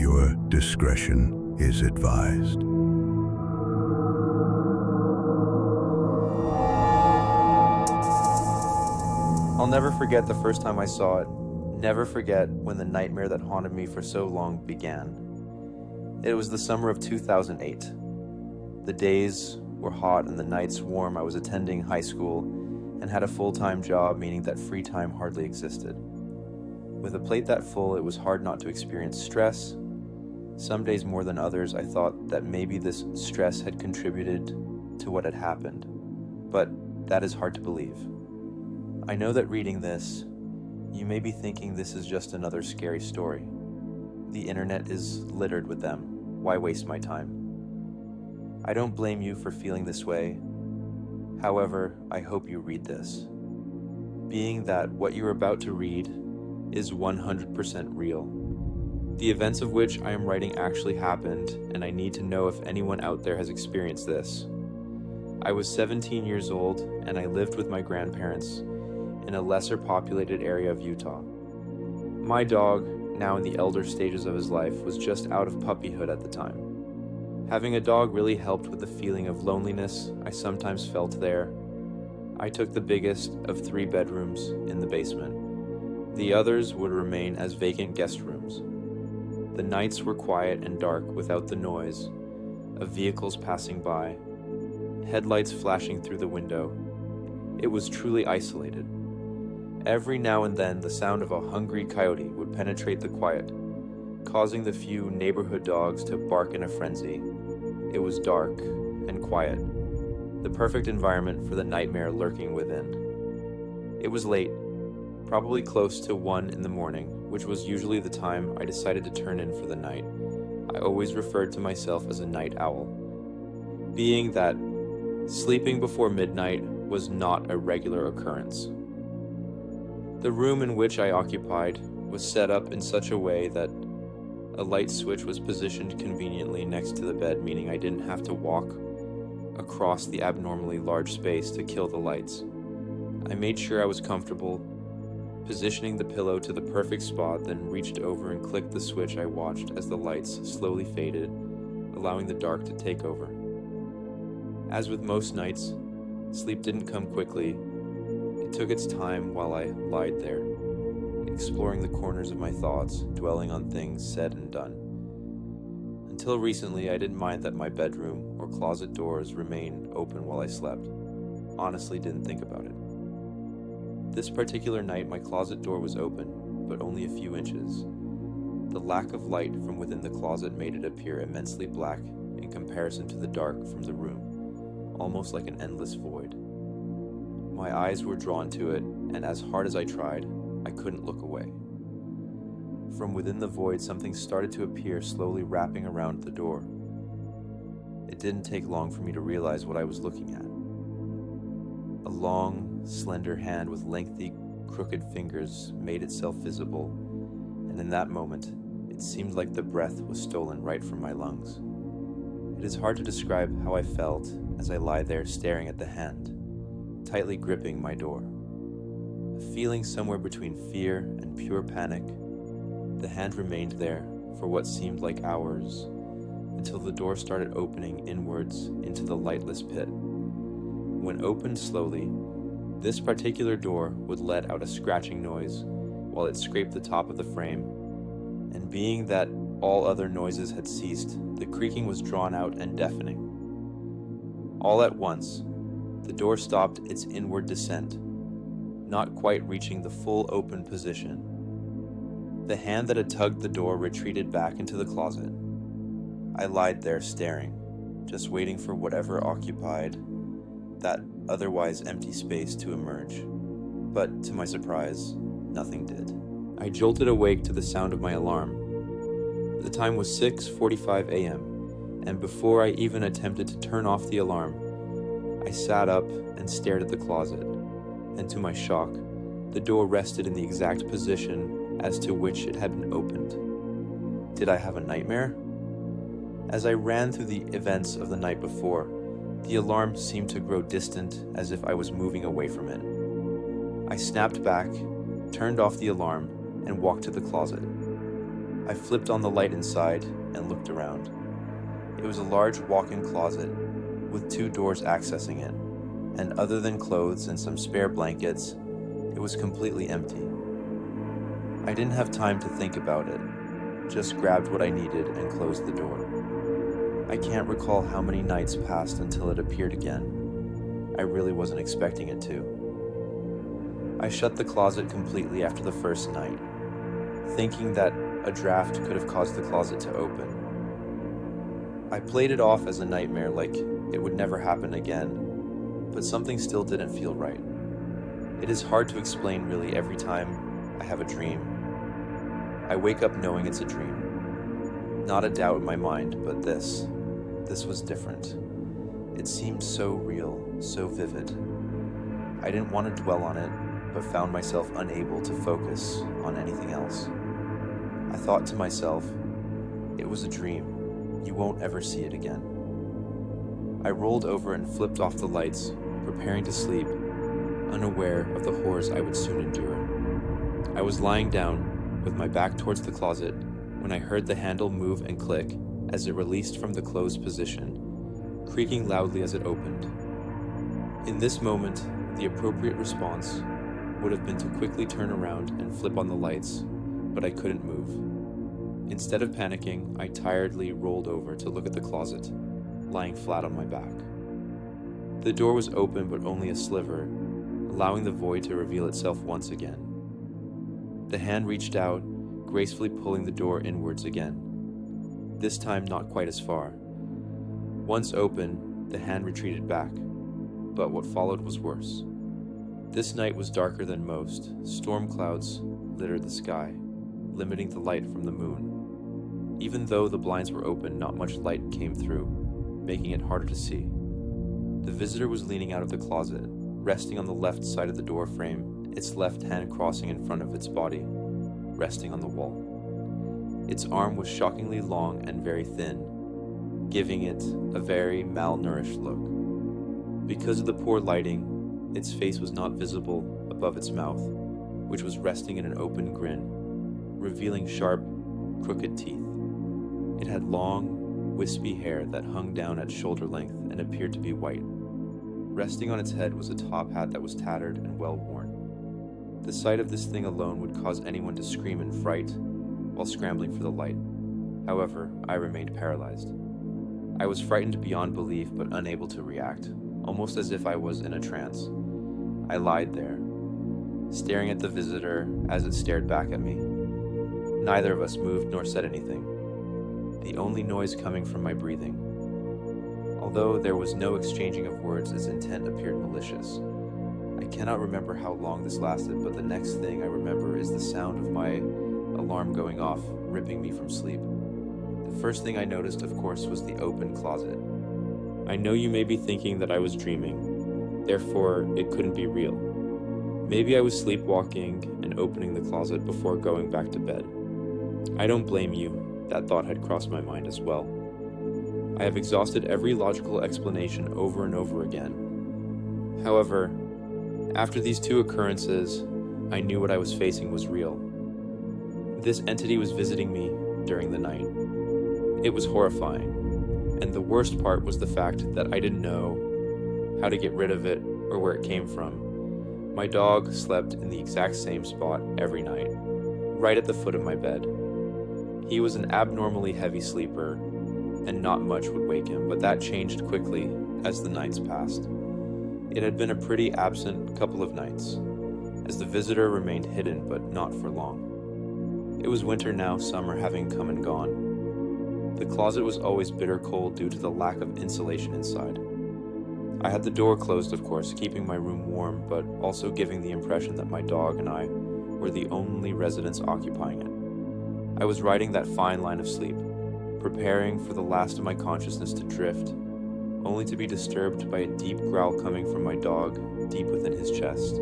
Viewer discretion is advised. I'll never forget the first time I saw it. Never forget when the nightmare that haunted me for so long began. It was the summer of 2008. The days were hot and the nights warm. I was attending high school and had a full-time job, meaning that free time hardly existed. With a plate that full, it was hard not to experience stress. Some days more than others, I thought that maybe this stress had contributed to what had happened, but that is hard to believe. I know that reading this, you may be thinking this is just another scary story. The internet is littered with them. Why waste my time? I don't blame you for feeling this way. However, I hope you read this, being that what you're about to read is 100% real. The events of which I am writing actually happened, and I need to know if anyone out there has experienced this. I was 17 years old, and I lived with my grandparents in a lesser populated area of Utah. My dog, now in the elder stages of his life, was just out of puppyhood at the time. Having a dog really helped with the feeling of loneliness I sometimes felt there. I took the biggest of 3 bedrooms in the basement. The others would remain as vacant guest rooms. The nights were quiet and dark without the noise of vehicles passing by, headlights flashing through the window. It was truly isolated. Every now and then, the sound of a hungry coyote would penetrate the quiet, causing the few neighborhood dogs to bark in a frenzy. It was dark and quiet, the perfect environment for the nightmare lurking within. It was late, probably close to 1 in the morning, which was usually the time I decided to turn in for the night. I always referred to myself as a night owl, being that sleeping before midnight was not a regular occurrence. The room in which I occupied was set up in such a way that a light switch was positioned conveniently next to the bed, meaning I didn't have to walk across the abnormally large space to kill the lights. I made sure I was comfortable, positioning the pillow to the perfect spot, then reached over and clicked the switch. I watched as the lights slowly faded, allowing the dark to take over. As with most nights, sleep didn't come quickly. It took its time while I lied there, exploring the corners of my thoughts, dwelling on things said and done. Until recently, I didn't mind that my bedroom or closet doors remained open while I slept. Honestly, didn't think about it. This particular night, my closet door was open, but only a few inches. The lack of light from within the closet made it appear immensely black in comparison to the dark from the room, almost like an endless void. My eyes were drawn to it, and as hard as I tried, I couldn't look away. From within the void, something started to appear, slowly wrapping around the door. It didn't take long for me to realize what I was looking at. A long, slender hand with lengthy, crooked fingers made itself visible, and in that moment, it seemed like the breath was stolen right from my lungs. It is hard to describe how I felt as I lie there staring at the hand, tightly gripping my door. A feeling somewhere between fear and pure panic. The hand remained there for what seemed like hours, until the door started opening inwards into the lightless pit. When opened slowly, this particular door would let out a scratching noise while it scraped the top of the frame, and being that all other noises had ceased, the creaking was drawn out and deafening. All at once, the door stopped its inward descent, not quite reaching the full open position. The hand that had tugged the door retreated back into the closet. I lied there staring, just waiting for whatever occupied that otherwise empty space to emerge. But to my surprise, nothing did. I jolted awake to the sound of my alarm. The time was 6:45 a.m., and before I even attempted to turn off the alarm, I sat up and stared at the closet, and to my shock, the door rested in the exact position as to which it had been opened. Did I have a nightmare? As I ran through the events of the night before, the alarm seemed to grow distant, as if I was moving away from it. I snapped back, turned off the alarm, and walked to the closet. I flipped on the light inside and looked around. It was a large walk-in closet with 2 doors accessing it, and other than clothes and some spare blankets, it was completely empty. I didn't have time to think about it, just grabbed what I needed and closed the door. I can't recall how many nights passed until it appeared again. I really wasn't expecting it to. I shut the closet completely after the first night, thinking that a draft could have caused the closet to open. I played it off as a nightmare, like it would never happen again, but something still didn't feel right. It is hard to explain really every time I have a dream. I wake up knowing it's a dream. Not a doubt in my mind, but this was different. It seemed so real, so vivid. I didn't want to dwell on it, but found myself unable to focus on anything else. I thought to myself, it was a dream. You won't ever see it again. I rolled over and flipped off the lights, preparing to sleep, unaware of the horrors I would soon endure. I was lying down, with my back towards the closet, when I heard the handle move and click as it released from the closed position, creaking loudly as it opened. In this moment, the appropriate response would have been to quickly turn around and flip on the lights, but I couldn't move. Instead of panicking, I tiredly rolled over to look at the closet, lying flat on my back. The door was open, but only a sliver, allowing the void to reveal itself once again. The hand reached out, gracefully pulling the door inwards again. This time not quite as far. Once open, the hand retreated back, but what followed was worse. This night was darker than most. Storm clouds littered the sky, limiting the light from the moon. Even though the blinds were open, not much light came through, making it harder to see. The visitor was leaning out of the closet, resting on the left side of the door frame, its left hand crossing in front of its body, resting on the wall. Its arm was shockingly long and very thin, giving it a very malnourished look. Because of the poor lighting, its face was not visible above its mouth, which was resting in an open grin, revealing sharp, crooked teeth. It had long, wispy hair that hung down at shoulder length and appeared to be white. Resting on its head was a top hat that was tattered and well worn. The sight of this thing alone would cause anyone to scream in fright while scrambling for the light. However, I remained paralyzed. I was frightened beyond belief but unable to react, almost as if I was in a trance. I lied there, staring at the visitor as it stared back at me. Neither of us moved nor said anything, the only noise coming from my breathing. Although there was no exchanging of words, its intent appeared malicious. I cannot remember how long this lasted, but the next thing I remember is the sound of my alarm going off, ripping me from sleep. The first thing I noticed, of course, was the open closet. I know you may be thinking that I was dreaming, therefore it couldn't be real. Maybe I was sleepwalking and opening the closet before going back to bed. I don't blame you, that thought had crossed my mind as well. I have exhausted every logical explanation over and over again. However, after these 2 occurrences, I knew what I was facing was real. This entity was visiting me during the night. It was horrifying, and the worst part was the fact that I didn't know how to get rid of it or where it came from. My dog slept in the exact same spot every night, right at the foot of my bed. He was an abnormally heavy sleeper, and not much would wake him, but that changed quickly as the nights passed. It had been a pretty absent couple of nights, as the visitor remained hidden, but not for long. It was winter now, summer having come and gone. The closet was always bitter cold due to the lack of insulation inside. I had the door closed, of course, keeping my room warm, but also giving the impression that my dog and I were the only residents occupying it. I was riding that fine line of sleep, preparing for the last of my consciousness to drift, only to be disturbed by a deep growl coming from my dog deep within his chest.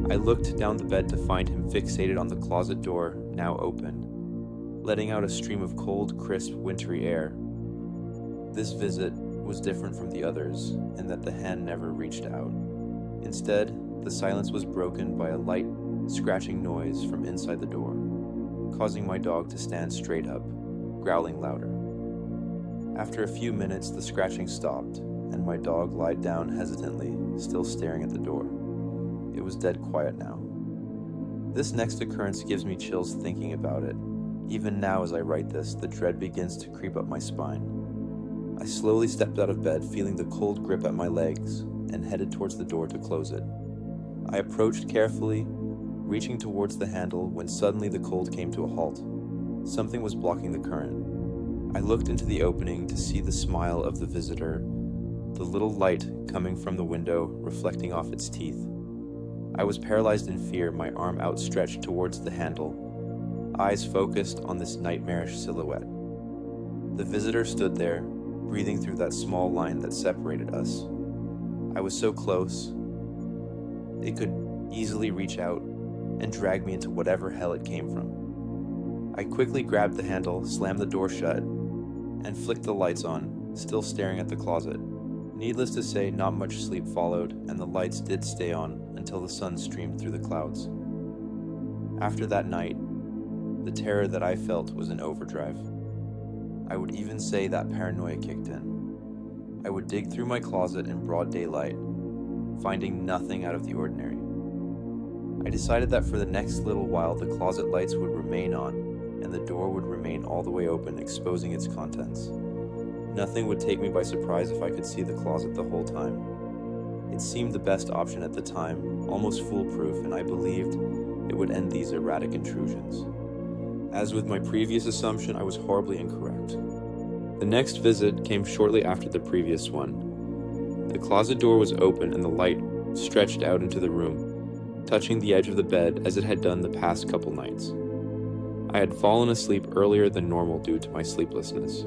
I looked down the bed to find him fixated on the closet door, now open, letting out a stream of cold, crisp, wintry air. This visit was different from the others in that the hand never reached out. Instead, the silence was broken by a light, scratching noise from inside the door. causing my dog to stand straight up, growling louder. After a few minutes, the scratching stopped, and my dog lied down hesitantly, still staring at the door. It was dead quiet now. This next occurrence gives me chills thinking about it. Even now as I write this, the dread begins to creep up my spine. I slowly stepped out of bed, feeling the cold grip at my legs, and headed towards the door to close it. I approached carefully, reaching towards the handle when suddenly the cold came to a halt. Something was blocking the current. I looked into the opening to see the smile of the visitor, the little light coming from the window reflecting off its teeth. I was paralyzed in fear, my arm outstretched towards the handle, eyes focused on this nightmarish silhouette. The visitor stood there, breathing through that small line that separated us. I was so close, it could easily reach out and drag me into whatever hell it came from. I quickly grabbed the handle, slammed the door shut, and flicked the lights on, still staring at the closet. Needless to say, not much sleep followed, and the lights did stay on until the sun streamed through the clouds. After that night, the terror that I felt was in overdrive. I would even say that paranoia kicked in. I would dig through my closet in broad daylight, finding nothing out of the ordinary. I decided that for the next little while the closet lights would remain on, and the door would remain all the way open, exposing its contents. Nothing would take me by surprise if I could see the closet the whole time. It seemed the best option at the time, almost foolproof, and I believed it would end these erratic intrusions. As with my previous assumption, I was horribly incorrect. The next visit came shortly after the previous one. The closet door was open and the light stretched out into the room, touching the edge of the bed as it had done the past couple nights. I had fallen asleep earlier than normal due to my sleeplessness.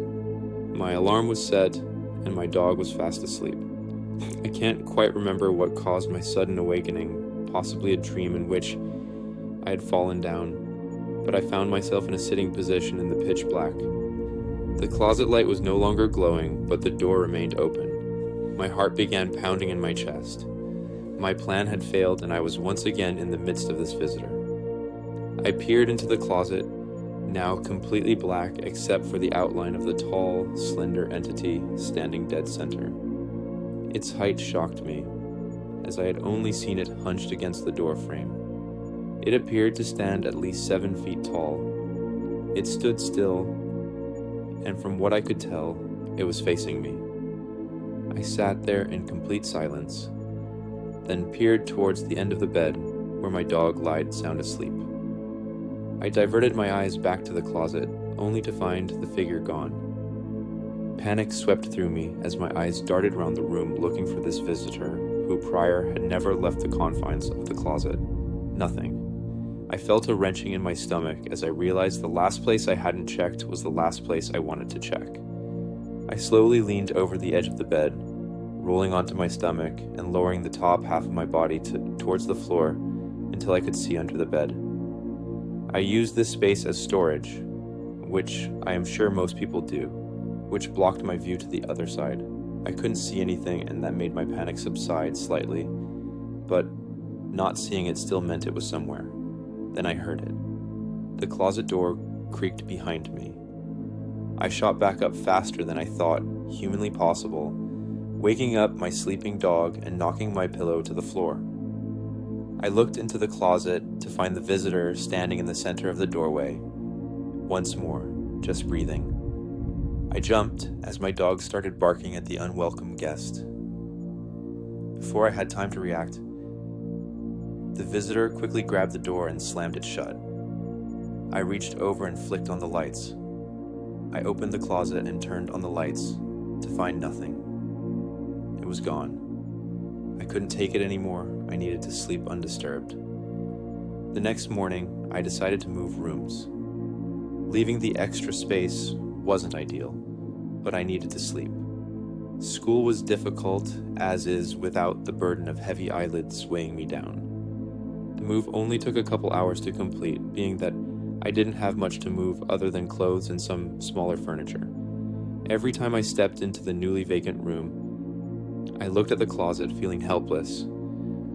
My alarm was set, and my dog was fast asleep. I can't quite remember what caused my sudden awakening, possibly a dream in which I had fallen down, but I found myself in a sitting position in the pitch black. The closet light was no longer glowing, but the door remained open. My heart began pounding in my chest. My plan had failed, and I was once again in the midst of this visitor. I peered into the closet, now completely black except for the outline of the tall, slender entity standing dead center. Its height shocked me, as I had only seen it hunched against the door frame. It appeared to stand at least 7 feet tall. It stood still, and from what I could tell, it was facing me. I sat there in complete silence, then peered towards the end of the bed where my dog lied sound asleep. I diverted my eyes back to the closet, only to find the figure gone. Panic swept through me as my eyes darted around the room looking for this visitor who prior had never left the confines of the closet. Nothing. I felt a wrenching in my stomach as I realized the last place I hadn't checked was the last place I wanted to check. I slowly leaned over the edge of the bed, rolling onto my stomach and lowering the top half of my body towards the floor until I could see under the bed. I used this space as storage, which I am sure most people do, which blocked my view to the other side. I couldn't see anything, and that made my panic subside slightly, but not seeing it still meant it was somewhere. Then I heard it. The closet door creaked behind me. I shot back up faster than I thought humanly possible, waking up my sleeping dog and knocking my pillow to the floor. I looked into the closet to find the visitor standing in the center of the doorway, once more, just breathing. I jumped as my dog started barking at the unwelcome guest. Before I had time to react, the visitor quickly grabbed the door and slammed it shut. I reached over and flicked on the lights. I opened the closet and turned on the lights to find nothing. It was gone. I couldn't take it anymore. I needed to sleep undisturbed. The next morning, I decided to move rooms. Leaving the extra space wasn't ideal, but I needed to sleep. School was difficult, as is without the burden of heavy eyelids weighing me down. The move only took a couple hours to complete, being that I didn't have much to move other than clothes and some smaller furniture. Every time I stepped into the newly vacant room, I looked at the closet feeling helpless.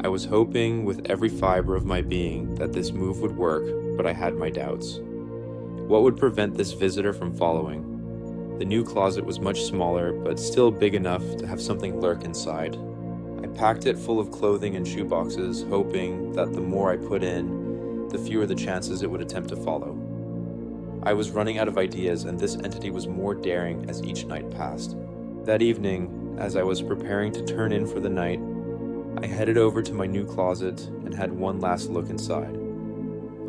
I was hoping with every fiber of my being that this move would work, but I had my doubts. What would prevent this visitor from following? The new closet was much smaller, but still big enough to have something lurk inside. I packed it full of clothing and shoeboxes, hoping that the more I put in, the fewer the chances it would attempt to follow. I was running out of ideas, and this entity was more daring as each night passed. That evening, as I was preparing to turn in for the night, I headed over to my new closet and had one last look inside.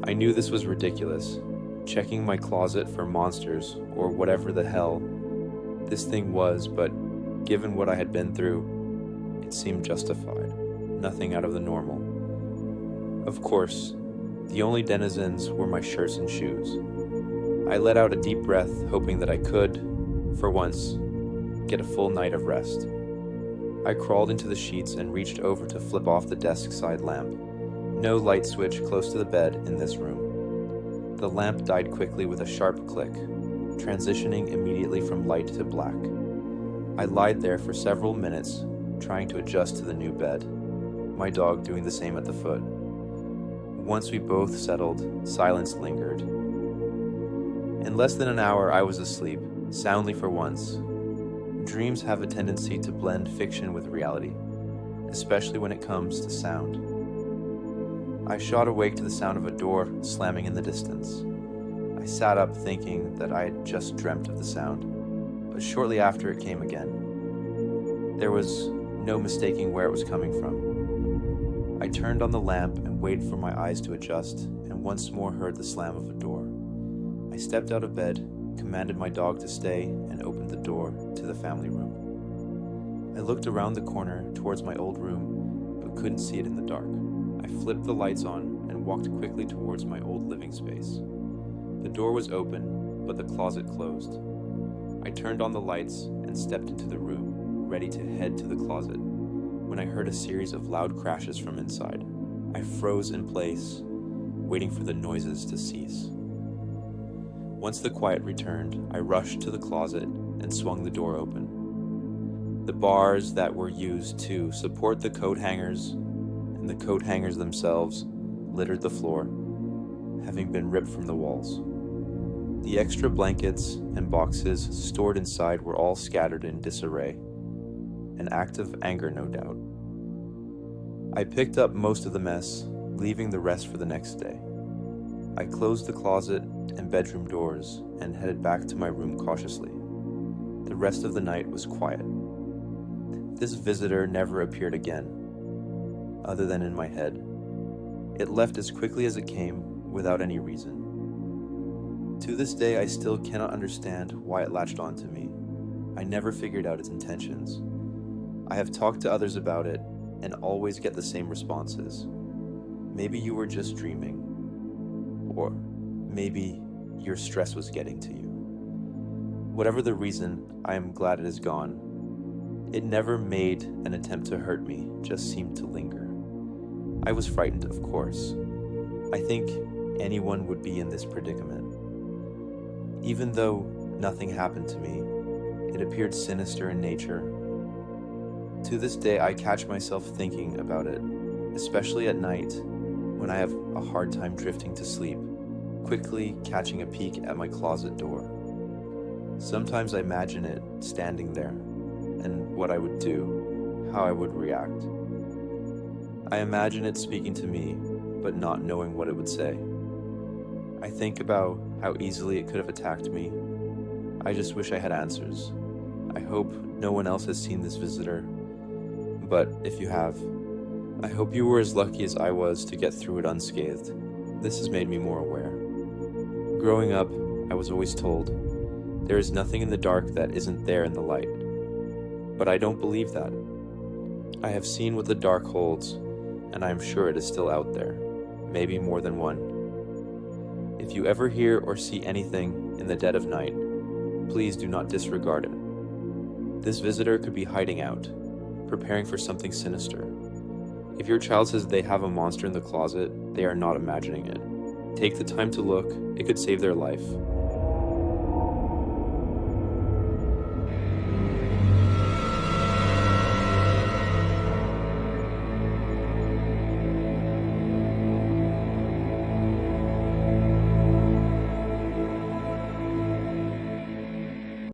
I knew this was ridiculous, checking my closet for monsters or whatever the hell this thing was, but given what I had been through, it seemed justified. Nothing out of the normal. Of course, the only denizens were my shirts and shoes. I let out a deep breath, hoping that I could, for once, get a full night of rest. I crawled into the sheets and reached over to flip off the desk side lamp. No light switch close to the bed in this room. The lamp died quickly with a sharp click, transitioning immediately from light to black. I lied there for several minutes, trying to adjust to the new bed, my dog doing the same at the foot. Once we both settled, silence lingered. In less than an hour, I was asleep, soundly for once. Dreams have a tendency to blend fiction with reality, especially when it comes to sound. I shot awake to the sound of a door slamming in the distance. I sat up thinking that I had just dreamt of the sound, but shortly after it came again. There was no mistaking where it was coming from. I turned on the lamp and waited for my eyes to adjust, and once more heard the slam of a door. I stepped out of bed, commanded my dog to stay, and opened the door to the family room. I looked around the corner towards my old room, but couldn't see it in the dark. I flipped the lights on and walked quickly towards my old living space. The door was open, but the closet closed. I turned on the lights and stepped into the room, ready to head to the closet, when I heard a series of loud crashes from inside. I froze in place, waiting for the noises to cease. Once the quiet returned, I rushed to the closet and swung the door open. The bars that were used to support the coat hangers and the coat hangers themselves littered the floor, having been ripped from the walls. The extra blankets and boxes stored inside were all scattered in disarray, an act of anger, no doubt. I picked up most of the mess, leaving the rest for the next day. I closed the closet and bedroom doors and headed back to my room cautiously. The rest of the night was quiet. This visitor never appeared again, other than in my head. It left as quickly as it came, without any reason. To this day, I still cannot understand why it latched on to me. I never figured out its intentions. I have talked to others about it and always get the same responses. Maybe you were just dreaming. Or maybe your stress was getting to you. Whatever the reason, I am glad it is gone. It never made an attempt to hurt me, just seemed to linger. I was frightened, of course. I think anyone would be in this predicament. Even though nothing happened to me, it appeared sinister in nature. To this day, I catch myself thinking about it, especially at night, when I have a hard time drifting to sleep, quickly catching a peek at my closet door. Sometimes I imagine it standing there, and what I would do, how I would react. I imagine it speaking to me, but not knowing what it would say. I think about how easily it could have attacked me. I just wish I had answers. I hope no one else has seen this visitor, but if you have, I hope you were as lucky as I was to get through it unscathed. This has made me more aware. Growing up, I was always told, there is nothing in the dark that isn't there in the light. But I don't believe that. I have seen what the dark holds, and I am sure it is still out there, maybe more than one. If you ever hear or see anything in the dead of night, please do not disregard it. This visitor could be hiding out, preparing for something sinister. If your child says they have a monster in the closet, they are not imagining it. Take the time to look, it could save their life.